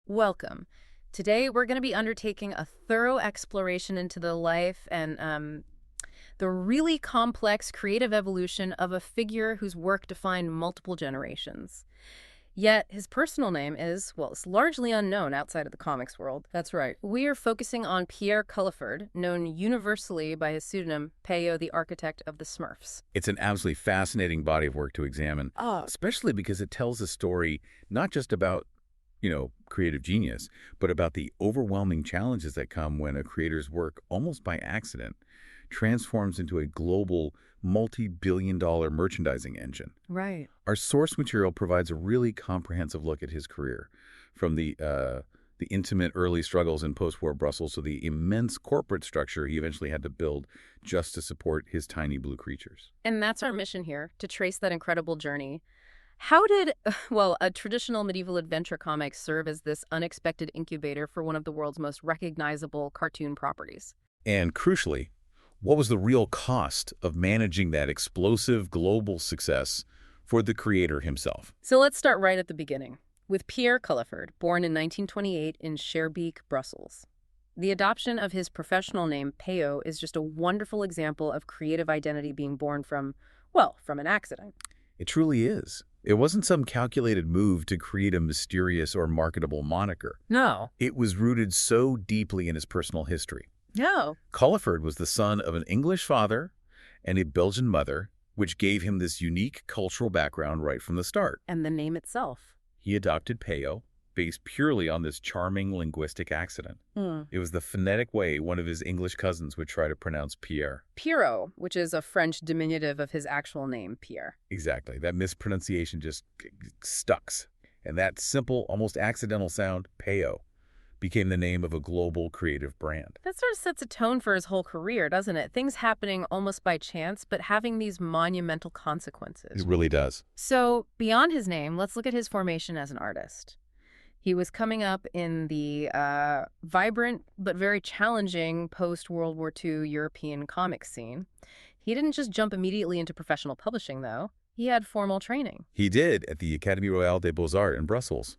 Welcome. Today, we're going to be undertaking a thorough exploration into the life and the really complex creative evolution of a figure whose work defined multiple generations. Yet, his personal name is, well, it's largely unknown outside of the comics world. That's right. We are focusing on Pierre Culliford, known universally by his pseudonym Peyo, the architect of the Smurfs. It's an absolutely fascinating body of work to examine, especially because it tells a story not just about, creative genius, but about the overwhelming challenges that come when a creator's work, almost by accident, transforms into a global, multi-billion-dollar merchandising engine. Right. Our source material provides a really comprehensive look at his career, from the intimate early struggles in post-war Brussels to the immense corporate structure he eventually had to build just to support his tiny blue creatures. And that's our mission here, to trace that incredible journey. How did, well, a traditional medieval adventure comic serve as this unexpected incubator for one of the world's most recognizable cartoon properties? And crucially, what was the real cost of managing that explosive global success for the creator himself? So let's start right at the beginning, with Pierre Culliford, born in 1928 in Schaerbeek, Brussels. The adoption of his professional name, Peyo, is just a wonderful example of creative identity being born from an accident. It truly is. It wasn't some calculated move to create a mysterious or marketable moniker. No. It was rooted so deeply in his personal history. No. Culliford was the son of an English father and a Belgian mother, which gave him this unique cultural background right from the start. And the name itself. He adopted Peyo, based purely on this charming linguistic accident. It was the phonetic way one of his English cousins would try to pronounce Pierre. Pierrot, which is a French diminutive of his actual name, Pierre. Exactly. That mispronunciation just stucks. And that simple, almost accidental sound, Peyo, became the name of a global creative brand. That sort of sets a tone for his whole career, doesn't it? Things happening almost by chance, but having these monumental consequences. It really does. So, beyond his name, let's look at his formation as an artist. He was coming up in the vibrant but very challenging post-World War II European comic scene. He didn't just jump immediately into professional publishing, though. He had formal training. He did at the Académie Royale des Beaux-Arts in Brussels.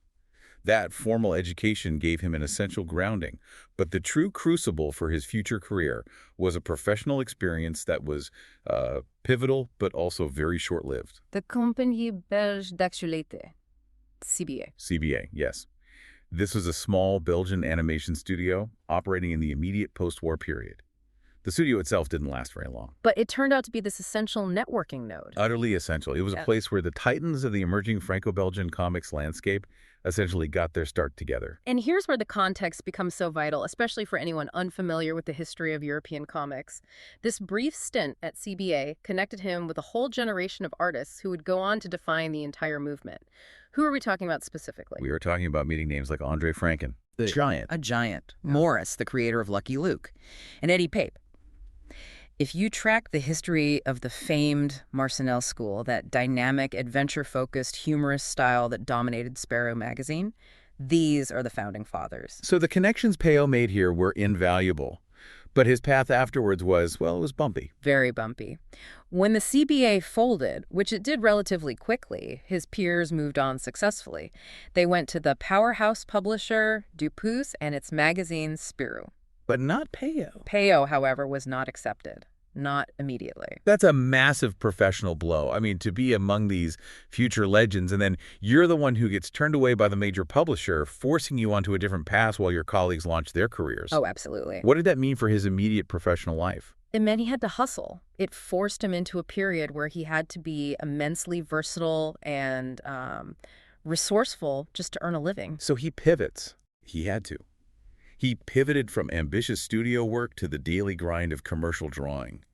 That formal education gave him an essential grounding, but the true crucible for his future career was a professional experience that was pivotal but also very short-lived. The Compagnie Belge d'Actualité, CBA. CBA, yes. This was a small Belgian animation studio operating in the immediate post-war period. The studio itself didn't last very long. But it turned out to be this essential networking node. Utterly essential. It was a place where the titans of the emerging Franco-Belgian comics landscape essentially got their start together. And here's where the context becomes so vital, especially for anyone unfamiliar with the history of European comics. This brief stint at CBA connected him with a whole generation of artists who would go on to define the entire movement. Who are we talking about specifically? We were talking about meeting names like André Franken, A giant. Yeah. Morris, the creator of Lucky Luke. And Eddie Pape. If you track the history of the famed Marcinelle School, that dynamic, adventure-focused, humorous style that dominated Sparrow magazine, these are the founding fathers. So the connections Peyo made here were invaluable, but his path afterwards was, well, it was bumpy. Very bumpy. When the CBA folded, which it did relatively quickly, his peers moved on successfully. They went to the powerhouse publisher Dupuis and its magazine Spirou. But not Peyo. Peyo, however, was not accepted. Not immediately. That's a massive professional blow. I mean, to be among these future legends, and then you're the one who gets turned away by the major publisher, forcing you onto a different path while your colleagues launch their careers. Oh, absolutely. What did that mean for his immediate professional life? It meant he had to hustle. It forced him into a period where he had to be immensely versatile and resourceful just to earn a living. So he pivots. He had to. He pivoted from ambitious studio work to the daily grind of commercial drawing.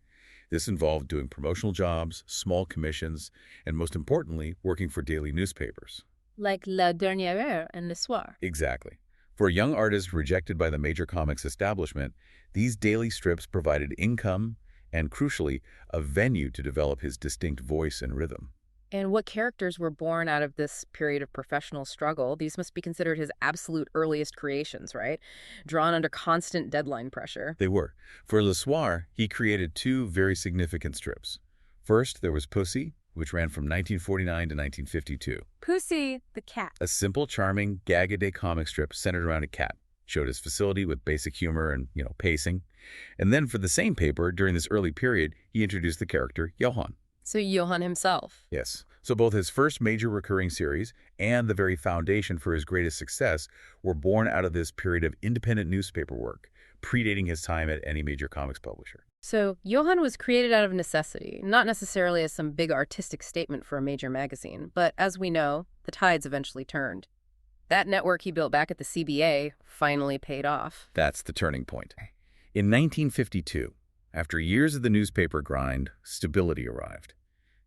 This involved doing promotional jobs, small commissions, and most importantly, working for daily newspapers. Like La Dernière Heure and Le Soir. Exactly. For a young artist rejected by the major comics establishment, these daily strips provided income and, crucially, a venue to develop his distinct voice and rhythm. And what characters were born out of this period of professional struggle? These must be considered his absolute earliest creations, right? Drawn under constant deadline pressure. They were. For Le Soir, he created two very significant strips. First, there was Pussy, which ran from 1949 to 1952. Pussy the cat. A simple, charming, gag-a-day comic strip centered around a cat. Showed his facility with basic humor and, pacing. And then for the same paper, during this early period, he introduced the character Johann. So Johann himself. Yes. So both his first major recurring series and the very foundation for his greatest success were born out of this period of independent newspaper work, predating his time at any major comics publisher. So Johann was created out of necessity, not necessarily as some big artistic statement for a major magazine, but as we know, the tides eventually turned. That network he built back at the CBA finally paid off. That's the turning point. In 1952, after years of the newspaper grind, stability arrived.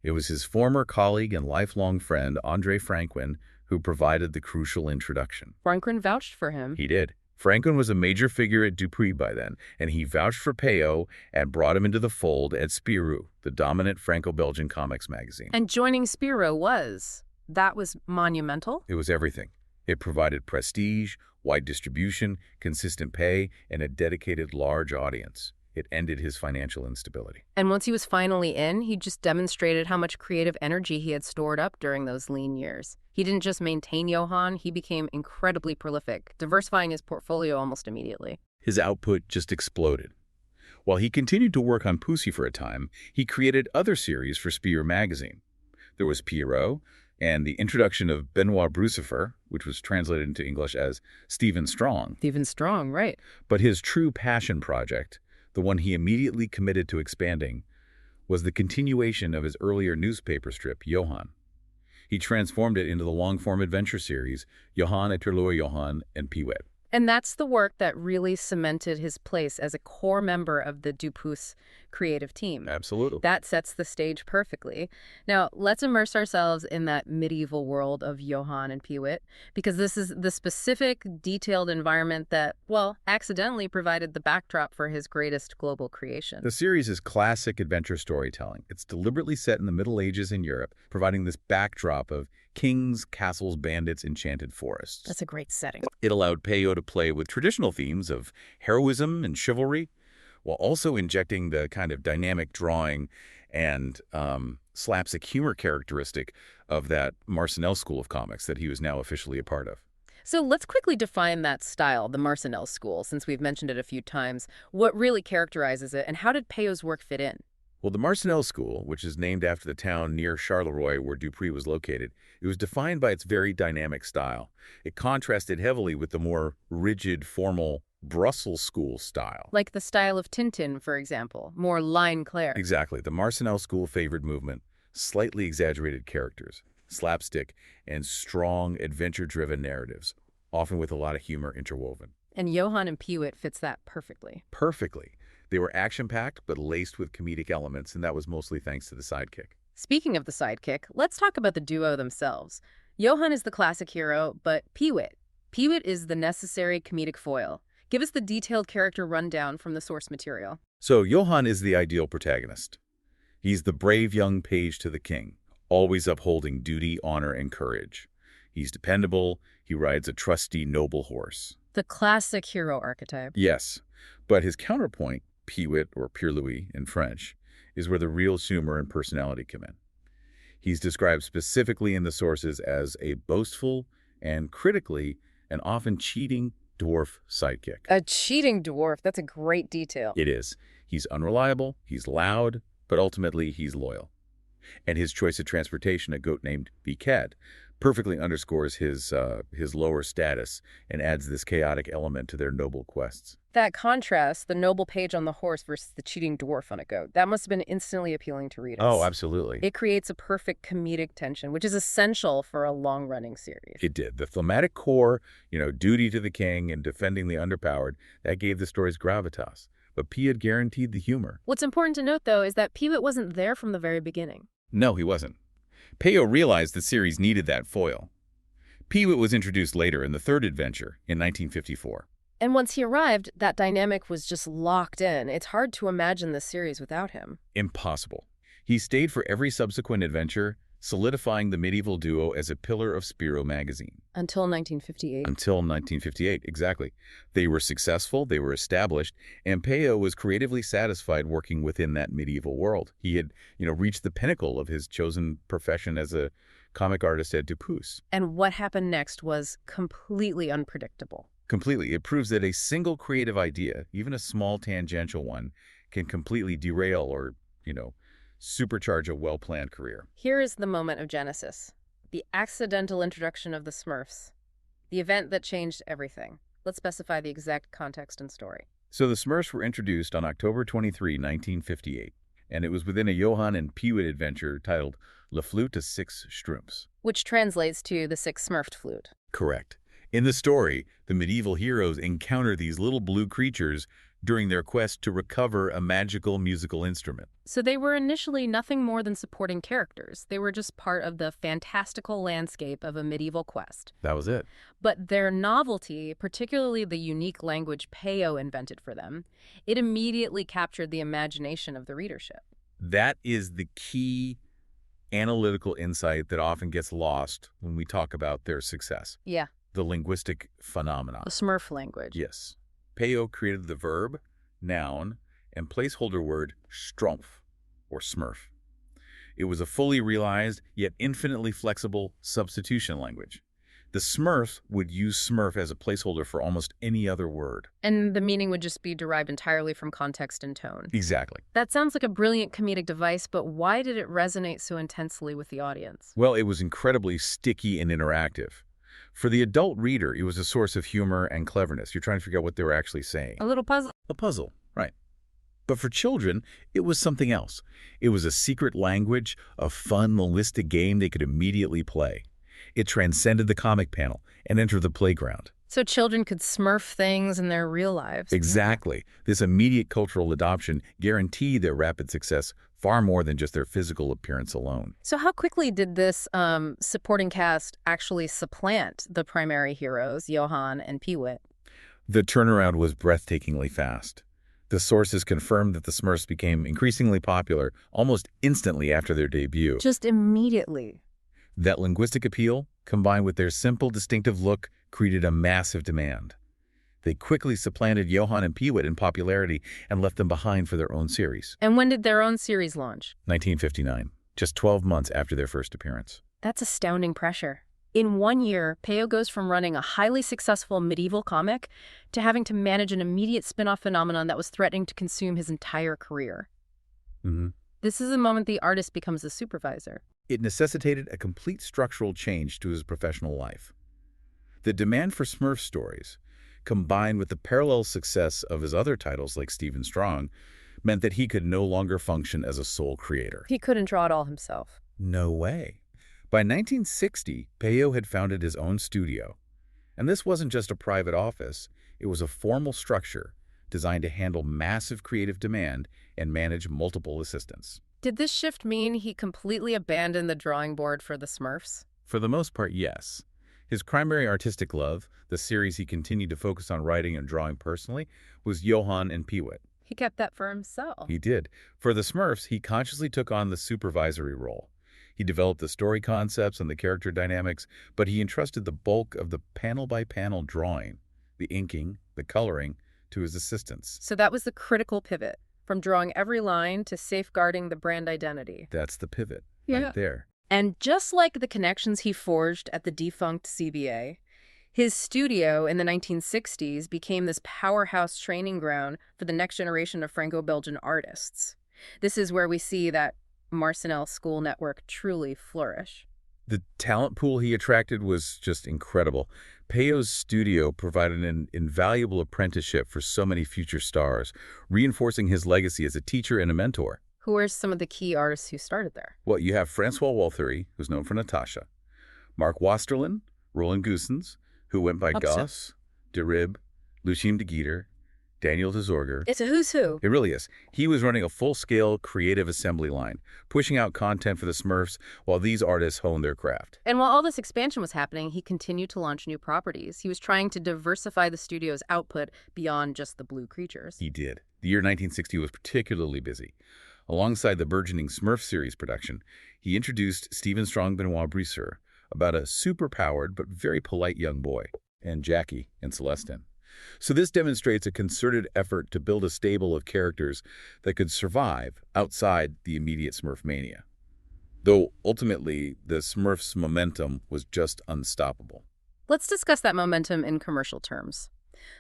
It was his former colleague and lifelong friend, Andre Franquin, who provided the crucial introduction. Franquin vouched for him. He did. Franquin was a major figure at Dupuis by then, and he vouched for Peyo and brought him into the fold at Spirou, the dominant Franco-Belgian comics magazine. And joining Spirou that was monumental? It was everything. It provided prestige, wide distribution, consistent pay, and a dedicated large audience. It ended his financial instability. And once he was finally in, he just demonstrated how much creative energy he had stored up during those lean years. He didn't just maintain Johann, he became incredibly prolific, diversifying his portfolio almost immediately. His output just exploded. While he continued to work on Pussy for a time, he created other series for Spirou magazine. There was Pierrot, and the introduction of Benoit Brucifer, which was translated into English as Stephen Strong. Stephen Strong, right. But his true passion project, the one he immediately committed to expanding, was the continuation of his earlier newspaper strip, Johann. He transformed it into the long-form adventure series, Johann et le Johann and Peewit. And that's the work that really cemented his place as a core member of the Dupuis creative team. Absolutely. That sets the stage perfectly. Now, let's immerse ourselves in that medieval world of Johann and Peewit, because this is the specific, detailed environment that, accidentally provided the backdrop for his greatest global creation. The series is classic adventure storytelling. It's deliberately set in the Middle Ages in Europe, providing this backdrop of kings, castles, bandits, enchanted forests. That's a great setting. It allowed Peyo to play with traditional themes of heroism and chivalry, while also injecting the kind of dynamic drawing and slapstick humor characteristic of that Marcinelle school of comics that he was now officially a part of. So let's quickly define that style, the Marcinelle school, since we've mentioned it a few times. What really characterizes it, and how did Peyo's work fit in? Well, the Marcinelle School, which is named after the town near Charleroi where Dupuis was located, it was defined by its very dynamic style. It contrasted heavily with the more rigid, formal Brussels school style. Like the style of Tintin, for example, more line clair. Exactly. The Marcinelle School favored movement, slightly exaggerated characters, slapstick, and strong, adventure-driven narratives, often with a lot of humor interwoven. And Johann and Peewit fits that perfectly. Perfectly. They were action-packed, but laced with comedic elements, and that was mostly thanks to the sidekick. Speaking of the sidekick, let's talk about the duo themselves. Johann is the classic hero, but Peewit is the necessary comedic foil. Give us the detailed character rundown from the source material. So Johann is the ideal protagonist. He's the brave young page to the king, always upholding duty, honor, and courage. He's dependable. He rides a trusty, noble horse. The classic hero archetype. Yes, but his counterpoint, Peewit, or Pierre Louis in French, is where the real humor and personality come in. He's described specifically in the sources as a boastful and critically and often cheating dwarf sidekick. A cheating dwarf. That's a great detail. It is. He's unreliable, he's loud, but ultimately he's loyal. And his choice of transportation, a goat named Biquet, perfectly underscores his lower status and adds this chaotic element to their noble quests. That contrast, the noble page on the horse versus the cheating dwarf on a goat, that must have been instantly appealing to readers. Oh, absolutely. It creates a perfect comedic tension, which is essential for a long-running series. It did. The thematic core, duty to the king and defending the underpowered, that gave the stories gravitas. But Peewit guaranteed the humor. What's important to note, though, is that Peewit wasn't there from the very beginning. No, he wasn't. Peyo realized the series needed that foil. Peewit was introduced later in the third adventure in 1954. And once he arrived, that dynamic was just locked in. It's hard to imagine the series without him. Impossible. He stayed for every subsequent adventure, solidifying the medieval duo as a pillar of Spiro magazine. Until 1958. Until 1958, exactly. They were successful, they were established, and Peyo was creatively satisfied working within that medieval world. He had, reached the pinnacle of his chosen profession as a comic artist at Dupuis. And what happened next was completely unpredictable. Completely. It proves that a single creative idea, even a small tangential one, can completely derail or, supercharge a well-planned career. Here is the moment of genesis. The accidental introduction of the Smurfs. The event that changed everything. Let's specify the exact context and story. So the Smurfs were introduced on October 23, 1958, and it was within a Johann and Peewit adventure titled Le Flûte à Six Schtroumpfs. Which translates to the Six Smurfed Flute. Correct. In the story, the medieval heroes encounter these little blue creatures during their quest to recover a magical musical instrument. So they were initially nothing more than supporting characters. They were just part of the fantastical landscape of a medieval quest. That was it. But their novelty, particularly the unique language Peyo invented for them, it immediately captured the imagination of the readership. That is the key analytical insight that often gets lost when we talk about their success. Yeah. The linguistic phenomenon. The Smurf language. Yes. Peyo created the verb, noun, and placeholder word strumpf, or smurf. It was a fully realized, yet infinitely flexible substitution language. The Smurfs would use smurf as a placeholder for almost any other word. And the meaning would just be derived entirely from context and tone. Exactly. That sounds like a brilliant comedic device, but why did it resonate so intensely with the audience? Well, it was incredibly sticky and interactive. For the adult reader, it was a source of humor and cleverness. You're trying to figure out what they were actually saying. A little puzzle. A puzzle, right. But for children, it was something else. It was a secret language, a fun, linguistic game they could immediately play. It transcended the comic panel and entered the playground. So children could smurf things in their real lives. Exactly. This immediate cultural adoption guaranteed their rapid success far more than just their physical appearance alone. So how quickly did this supporting cast actually supplant the primary heroes, Johann and Peewit? The turnaround was breathtakingly fast. The sources confirmed that the Smurfs became increasingly popular almost instantly after their debut. Just immediately. That linguistic appeal, combined with their simple, distinctive look, created a massive demand. They quickly supplanted Johann and Peewit in popularity and left them behind for their own series. And when did their own series launch? 1959, just 12 months after their first appearance. That's astounding pressure. In 1 year, Peyo goes from running a highly successful medieval comic to having to manage an immediate spin-off phenomenon that was threatening to consume his entire career. This is the moment the artist becomes a supervisor. It necessitated a complete structural change to his professional life. The demand for Smurf stories, combined with the parallel success of his other titles like Stephen Strong, meant that he could no longer function as a sole creator. He couldn't draw it all himself. No way. By 1960, Peyo had founded his own studio. And this wasn't just a private office, it was a formal structure designed to handle massive creative demand and manage multiple assistants. Did this shift mean he completely abandoned the drawing board for the Smurfs? For the most part, yes. His primary artistic love, the series he continued to focus on writing and drawing personally, was Johann and Peewit. He kept that for himself. He did. For the Smurfs, he consciously took on the supervisory role. He developed the story concepts and the character dynamics, but he entrusted the bulk of the panel-by-panel drawing, the inking, the coloring, to his assistants. So that was the critical pivot, from drawing every line to safeguarding the brand identity. That's the pivot, Yeah. right there. And just like the connections he forged at the defunct CBA, his studio in the 1960s became this powerhouse training ground for the next generation of Franco-Belgian artists. This is where we see that Marcinelle school network truly flourish. The talent pool he attracted was just incredible. Peyo's studio provided an invaluable apprenticeship for so many future stars, reinforcing his legacy as a teacher and a mentor. Who are some of the key artists who started there? Well, you have Francois Walthéry, who's known for Natasha, Mark Wasterlin, Roland Goossens, who went by Gus, De Rib, Lucien de Guider, Daniel de Zorger. It's a who's who. It really is. He was running a full-scale creative assembly line, pushing out content for the Smurfs while these artists honed their craft. And while all this expansion was happening, he continued to launch new properties. He was trying to diversify the studio's output beyond just the blue creatures. He did. The year 1960 was particularly busy. Alongside the burgeoning Smurf series production, he introduced Stephen Strong Benoit Briseur about a superpowered but very polite young boy, and Jackie in Celestine. So this demonstrates a concerted effort to build a stable of characters that could survive outside the immediate Smurf mania. Though ultimately, the Smurfs' momentum was just unstoppable. Let's discuss that momentum in commercial terms.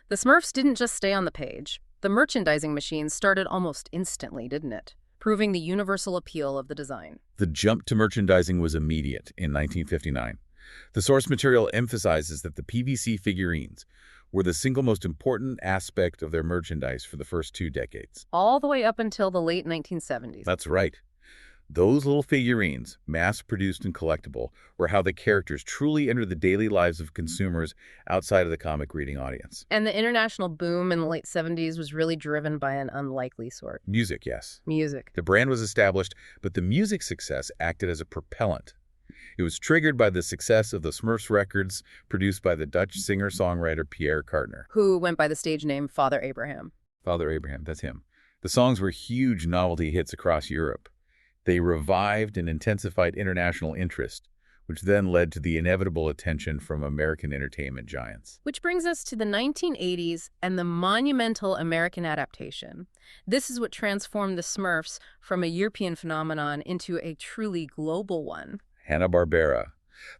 The Smurfs didn't just stay on the page. The merchandising machine started almost instantly, didn't it? Proving the universal appeal of the design. The jump to merchandising was immediate in 1959. The source material emphasizes that the PVC figurines were the single most important aspect of their merchandise for the first 2 decades. All the way up until the late 1970s. That's right. Those little figurines, mass-produced and collectible, were how the characters truly entered the daily lives of consumers outside of the comic reading audience. And the international boom in the late 70s was really driven by an unlikely sort. Music, yes. Music. The brand was established, but the music success acted as a propellant. It was triggered by the success of the Smurfs records produced by the Dutch singer-songwriter Pierre Cardin. Who went by the stage name Father Abraham. Father Abraham, that's him. The songs were huge novelty hits across Europe. They revived and intensified international interest, which then led to the inevitable attention from American entertainment giants. Which brings us to the 1980s and the monumental American adaptation. This is what transformed the Smurfs from a European phenomenon into a truly global one. Hanna-Barbera.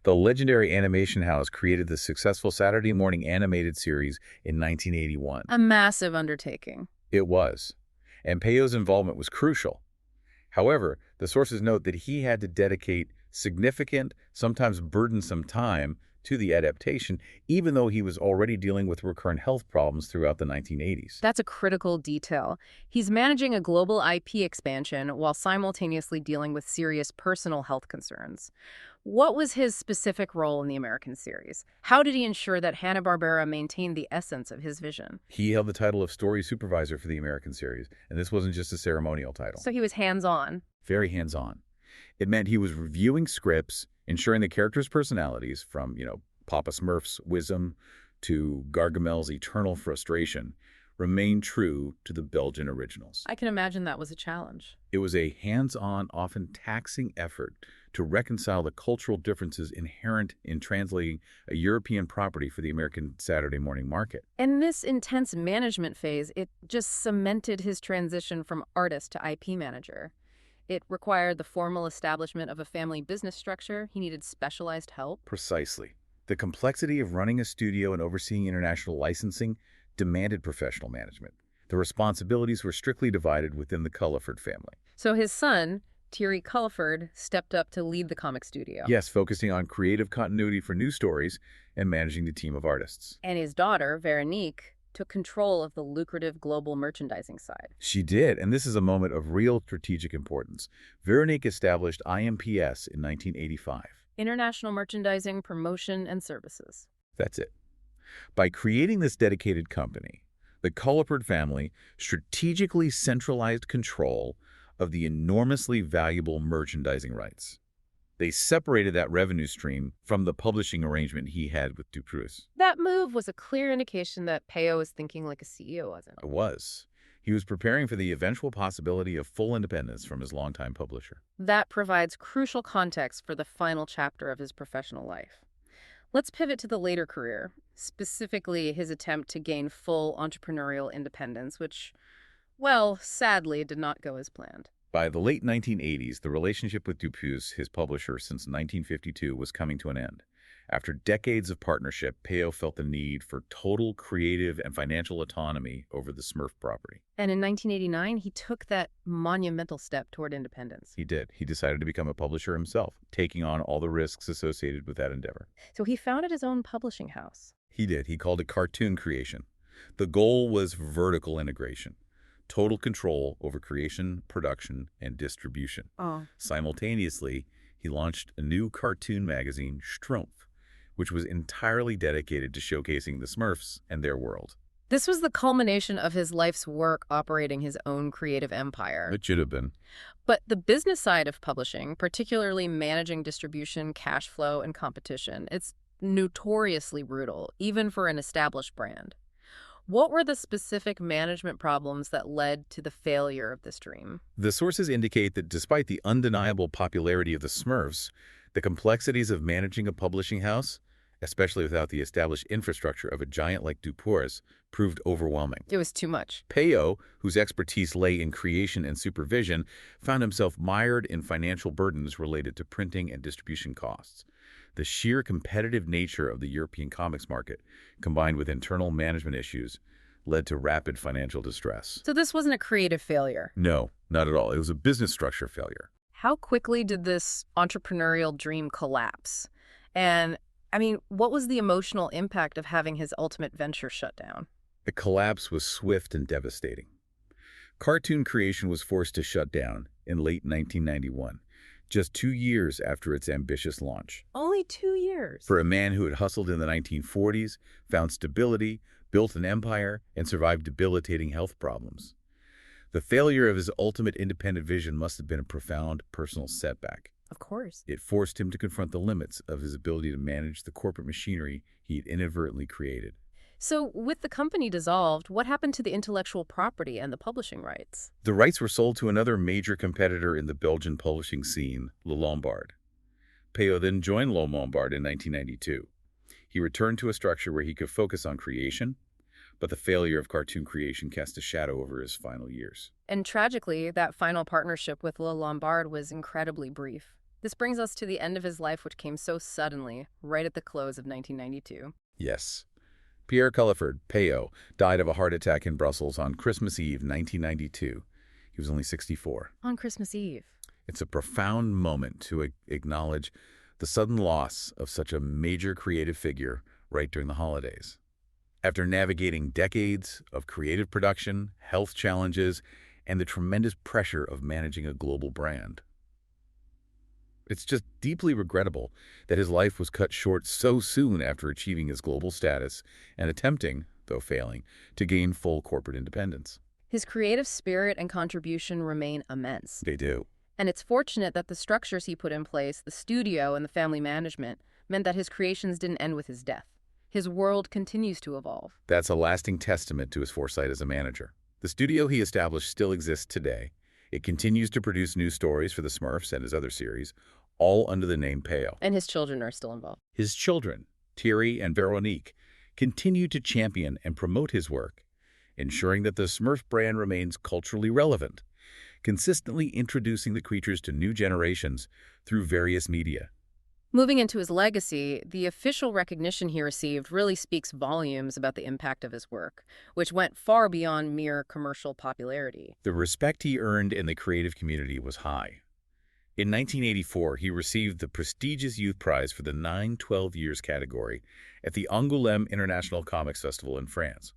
The legendary animation house created the successful Saturday morning animated series in 1981. A massive undertaking. It was. And Peyo's involvement was crucial. However, the sources note that he had to dedicate significant, sometimes burdensome time to the adaptation, even though he was already dealing with recurrent health problems throughout the 1980s. That's a critical detail. He's managing a global IP expansion while simultaneously dealing with serious personal health concerns. What was his specific role in the American series? How did he ensure that Hanna-Barbera maintained the essence of his vision? He held the title of story supervisor for the American series, and this wasn't just a ceremonial title. So he was hands-on. Very hands-on. It meant he was reviewing scripts, ensuring the characters' personalities, from, Papa Smurf's wisdom to Gargamel's eternal frustration, remained true to the Belgian originals. I can imagine that was a challenge. It was a hands-on, often taxing effort to reconcile the cultural differences inherent in translating a European property for the American Saturday morning market. In this intense management phase, it just cemented his transition from artist to IP manager. It required the formal establishment of a family business structure. He needed specialized help. Precisely. The complexity of running a studio and overseeing international licensing demanded professional management. The responsibilities were strictly divided within the Culliford family. So his son, Thierry Culliford, stepped up to lead the comic studio. Yes, focusing on creative continuity for new stories and managing the team of artists. And his daughter, Veronique, took control of the lucrative global merchandising side. She did, and this is a moment of real strategic importance. Veronique established IMPS in 1985. International Merchandising, Promotion, and Services. That's it. By creating this dedicated company, the Culliford family strategically centralized control of the enormously valuable merchandising rights. They separated that revenue stream from the publishing arrangement he had with Dupuis. That move was a clear indication that Peyo was thinking like a CEO, wasn't it? It was. He was preparing for the eventual possibility of full independence from his longtime publisher. That provides crucial context for the final chapter of his professional life. Let's pivot to the later career, specifically his attempt to gain full entrepreneurial independence, which, well, sadly did not go as planned. By the late 1980s, the relationship with Dupuis, his publisher since 1952, was coming to an end. After decades of partnership, Peyo felt the need for total creative and financial autonomy over the Smurf property. And in 1989, he took that monumental step toward independence. He did. He decided to become a publisher himself, taking on all the risks associated with that endeavor. So he founded his own publishing house. He did. He called it Cartoon Creation. The goal was vertical integration. Total control over creation, production, and distribution. Simultaneously, he launched a new cartoon magazine, Strumpf, which was entirely dedicated to showcasing the Smurfs and their world. This was the culmination of his life's work operating his own creative empire. It should have been. But the business side of publishing, particularly managing distribution, cash flow, and competition, it's notoriously brutal, even for an established brand. What were the specific management problems that led to the failure of this dream? The sources indicate that despite the undeniable popularity of the Smurfs, the complexities of managing a publishing house, especially without the established infrastructure of a giant like Dupour's, proved overwhelming. It was too much. Peyo, whose expertise lay in creation and supervision, found himself mired in financial burdens related to printing and distribution costs. The sheer competitive nature of the European comics market, combined with internal management issues, led to rapid financial distress. So this wasn't a creative failure. No, not at all. It was a business structure failure. How quickly did this entrepreneurial dream collapse? And, what was the emotional impact of having his ultimate venture shut down? The collapse was swift and devastating. Cartoon creation was forced to shut down in late 1991, just 2 years after its ambitious launch. Only 2 years. For a man who had hustled in the 1940s, found stability, built an empire, and survived debilitating health problems. The failure of his ultimate independent vision must have been a profound personal setback. Of course. It forced him to confront the limits of his ability to manage the corporate machinery he had inadvertently created. So with the company dissolved, what happened to the intellectual property and the publishing rights? The rights were sold to another major competitor in the Belgian publishing scene, Le Lombard. Peyo then joined Le Lombard in 1992. He returned to a structure where he could focus on creation, but the failure of cartoon creation cast a shadow over his final years. And tragically, that final partnership with Le Lombard was incredibly brief. This brings us to the end of his life, which came so suddenly, right at the close of 1992. Yes. Pierre Culliford, Peyo, died of a heart attack in Brussels on Christmas Eve, 1992. He was only 64. On Christmas Eve. It's a profound moment to acknowledge the sudden loss of such a major creative figure right during the holidays. After navigating decades of creative production, health challenges, and the tremendous pressure of managing a global brand, it's just deeply regrettable that his life was cut short so soon after achieving his global status and attempting, though failing, to gain full corporate independence. His creative spirit and contribution remain immense. They do. And it's fortunate that the structures he put in place, the studio and the family management, meant that his creations didn't end with his death. His world continues to evolve. That's a lasting testament to his foresight as a manager. The studio he established still exists today. It continues to produce new stories for the Smurfs and his other series, all under the name Peyo. And his children are still involved. His children, Thierry and Veronique, continue to champion and promote his work, ensuring that the Smurf brand remains culturally relevant, consistently introducing the creatures to new generations through various media. Moving into his legacy, the official recognition he received really speaks volumes about the impact of his work, which went far beyond mere commercial popularity. The respect he earned in the creative community was high. In 1984, he received the prestigious Youth Prize for the 9-12 years category at the Angoulême International Comics Festival in France.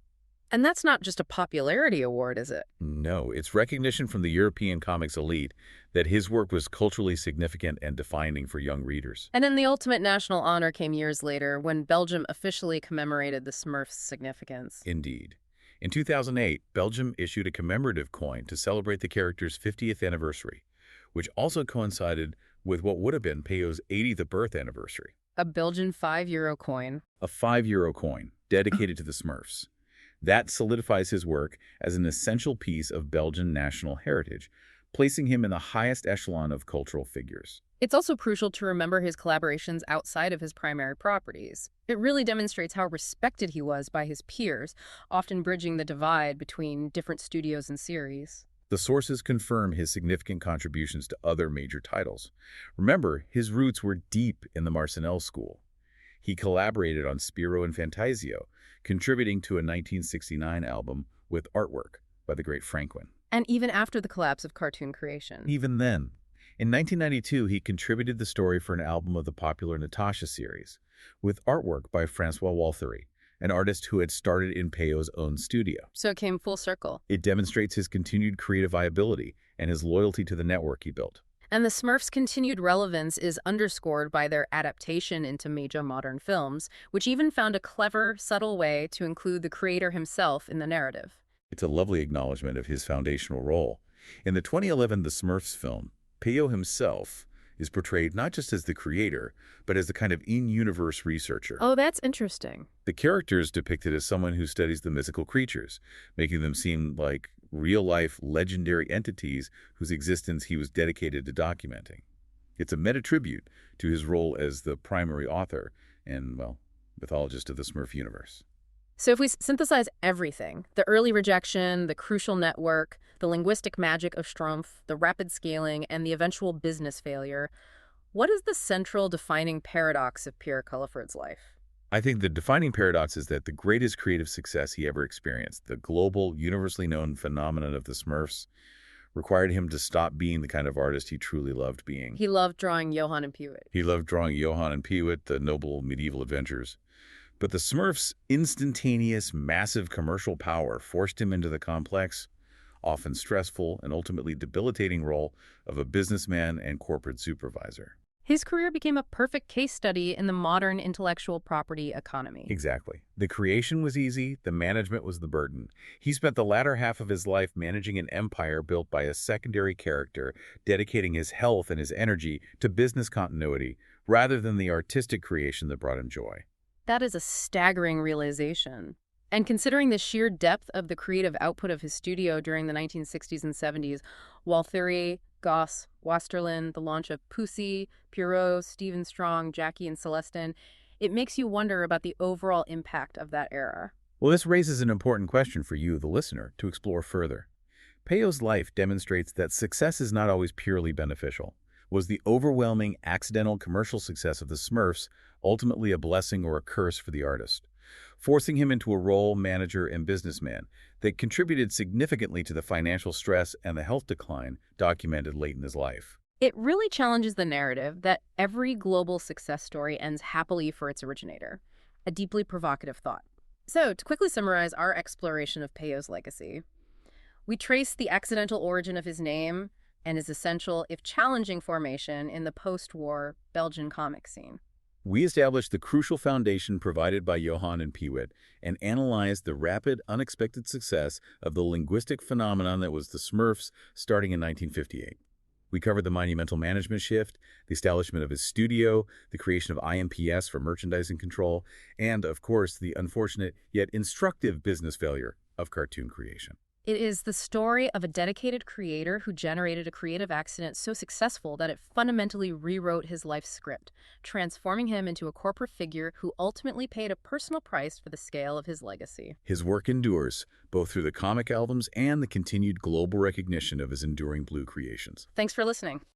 And that's not just a popularity award, is it? No, it's recognition from the European comics elite that his work was culturally significant and defining for young readers. And then the ultimate national honor came years later when Belgium officially commemorated the Smurfs' significance. Indeed. In 2008, Belgium issued a commemorative coin to celebrate the character's 50th anniversary, which also coincided with what would have been Peyo's 80th birth anniversary. A Belgian €5 coin. A €5 coin dedicated to the Smurfs. That solidifies his work as an essential piece of Belgian national heritage, placing him in the highest echelon of cultural figures. It's also crucial to remember his collaborations outside of his primary properties. It really demonstrates how respected he was by his peers, often bridging the divide between different studios and series. The sources confirm his significant contributions to other major titles. Remember, his roots were deep in the Marcinelle school. He collaborated on Spiro and Fantasio, contributing to a 1969 album with artwork by the great Franquin. And even after the collapse of cartoon creation. Even then. In 1992, he contributed the story for an album of the popular Natasha series, with artwork by Francois Walthery, an artist who had started in Peyo's own studio. So it came full circle. It demonstrates his continued creative viability and his loyalty to the network he built. And the Smurfs' continued relevance is underscored by their adaptation into major modern films, which even found a clever, subtle way to include the creator himself in the narrative. It's a lovely acknowledgement of his foundational role. In the 2011 The Smurfs film, Peyo himself is portrayed not just as the creator, but as the kind of in-universe researcher. Oh, that's interesting. The character is depicted as someone who studies the mythical creatures, making them seem like real-life legendary entities whose existence he was dedicated to documenting. It's a meta-tribute to his role as the primary author and, well, mythologist of the Smurf universe. So if we synthesize everything, the early rejection, the crucial network, the linguistic magic of Strumpf, the rapid scaling, and the eventual business failure, what is the central defining paradox of Pierre Culliford's life? I think the defining paradox is that the greatest creative success he ever experienced, the global, universally known phenomenon of the Smurfs, required him to stop being the kind of artist he truly loved being. He loved drawing Johann and Peewit. He loved drawing Johann and Peewit, the noble medieval adventures. But the Smurfs' instantaneous, massive commercial power forced him into the complex, often stressful, and ultimately debilitating role of a businessman and corporate supervisor. His career became a perfect case study in the modern intellectual property economy. Exactly. The creation was easy, the management was the burden. He spent the latter half of his life managing an empire built by a secondary character, dedicating his health and his energy to business continuity rather than the artistic creation that brought him joy. That is a staggering realization. And considering the sheer depth of the creative output of his studio during the 1960s and 70s, Walthéry, Goss, Wasterlin, the launch of Pussy, Pierrot, Stephen Strong, Jackie and Celestin, it makes you wonder about the overall impact of that era. Well, this raises an important question for you, the listener, to explore further. Peyo's life demonstrates that success is not always purely beneficial. Was the overwhelming, accidental commercial success of the Smurfs ultimately a blessing or a curse for the artist, forcing him into a role, manager, and businessman that contributed significantly to the financial stress and the health decline documented late in his life? It really challenges the narrative that every global success story ends happily for its originator, a deeply provocative thought. So, to quickly summarize our exploration of Peyo's legacy, we trace the accidental origin of his name and his essential, if challenging, formation in the post-war Belgian comic scene. We established the crucial foundation provided by Johann and Peewit and analyzed the rapid, unexpected success of the linguistic phenomenon that was the Smurfs starting in 1958. We covered the monumental management shift, the establishment of his studio, the creation of IMPS for merchandising control, and, of course, the unfortunate yet instructive business failure of cartoon creation. It is the story of a dedicated creator who generated a creative accident so successful that it fundamentally rewrote his life script, transforming him into a corporate figure who ultimately paid a personal price for the scale of his legacy. His work endures, both through the comic albums and the continued global recognition of his enduring blue creations. Thanks for listening.